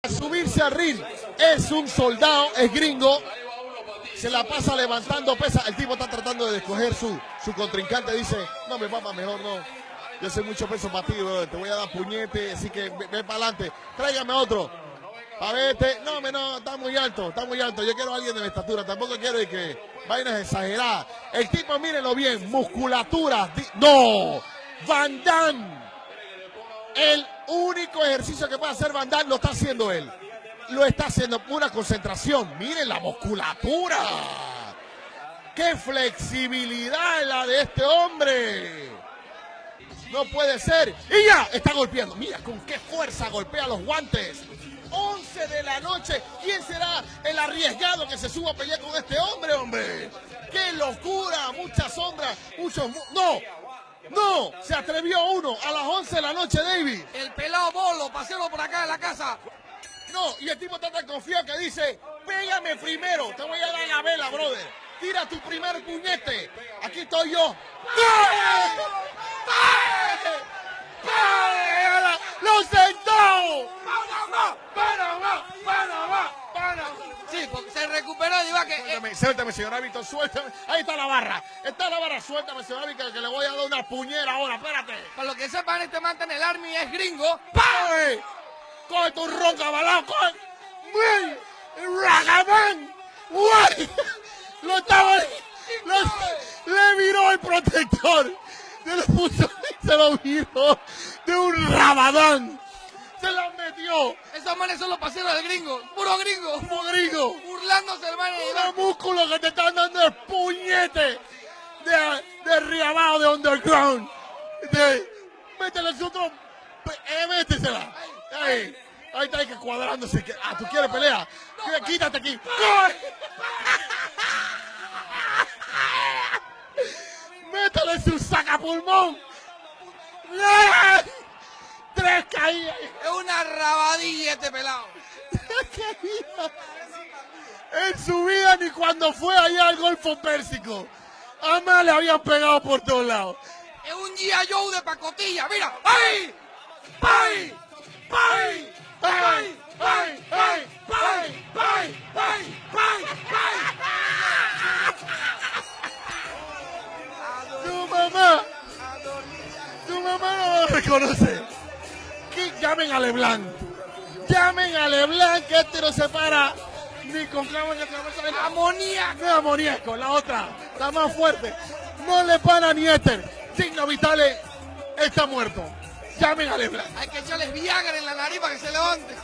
Subirse al ring, es un soldado, es gringo, se la pasa levantando pesas. El tipo está tratando de escoger su contrincante, dice, no, mi papá, mejor no, yo soy mucho peso para ti, bro. Te voy a dar puñete, así que ve para adelante, tráigame otro, a ver, no, está muy alto, yo quiero a alguien de mi estatura, tampoco quiero que vainas exageradas. El tipo, mírenlo bien, musculatura, no, Van Damme. El único ejercicio que puede hacer Van Damme lo está haciendo él. Lo está haciendo pura concentración. Miren la musculatura. ¡Qué flexibilidad la de este hombre! No puede ser. Y ya está golpeando. Mira con qué fuerza golpea los guantes. 11 de la noche. ¿Quién será el arriesgado que se suba a pelear con este hombre, hombre? ¡Qué locura! Muchas sombras, muchos... ¡No! Se atrevió uno a las 11 de la noche, David. El pelado Bolo, paselo por acá en la casa. No, y el tipo está tan confiado que dice, pégame primero, te voy a dar la vela, brother. Tira tu primer puñete. Aquí estoy yo. ¡Lo sentó! Sí, porque se recuperó, diva que... Suéltame, señor árbitro, suéltame. Ahí está la barra, suéltame, señor árbitro, que le voy a dar una puñera ahora, espérate. Para lo que sepan, este man en el Army es gringo. ¡Pay! ¡Coge tu ronca, balao! ¡Coge! ¡Muy! ¡Ragaman! ¡Guay! ¡Lo estaba... Le viró el protector! Se lo viró de un rabadán. ¡Se la metió! Esos manes son los paseros del gringo. Puro gringo. ¡Puro gringo! Burlándose, hermano. ¡Unos músculos que te están dando el puñete! De riabajo, de underground. Métele su otro... métesela. Ahí está que cuadrándose. ¿Tú quieres pelea? No, quítate aquí. Métele su sacapulmón. 3 caídas. Es una rabadilla este pelado. 3 caídas. En su vida ni cuando fue allá al Golfo Pérsico. Además le habían pegado por todos lados. Es un G.I. Joe de pacotilla. Mira. ¡Ay! ¡Ay! ¡Ay! ¡Ay! ¡Ay! ¡Ay! ¡Ay! ¡Ay! ¡Ay! Tu mamá no lo reconoce. Llamen a LeBlanc. Llamen a LeBlanc, que este no se para ni con clavo ni cabeza. Amoníaco. No es amoníaco, la otra está más fuerte. No le para ni éter. Signos vitales, está muerto. Llamen a LeBlanc. Hay que echarles Viagra en la nariz para que se levante.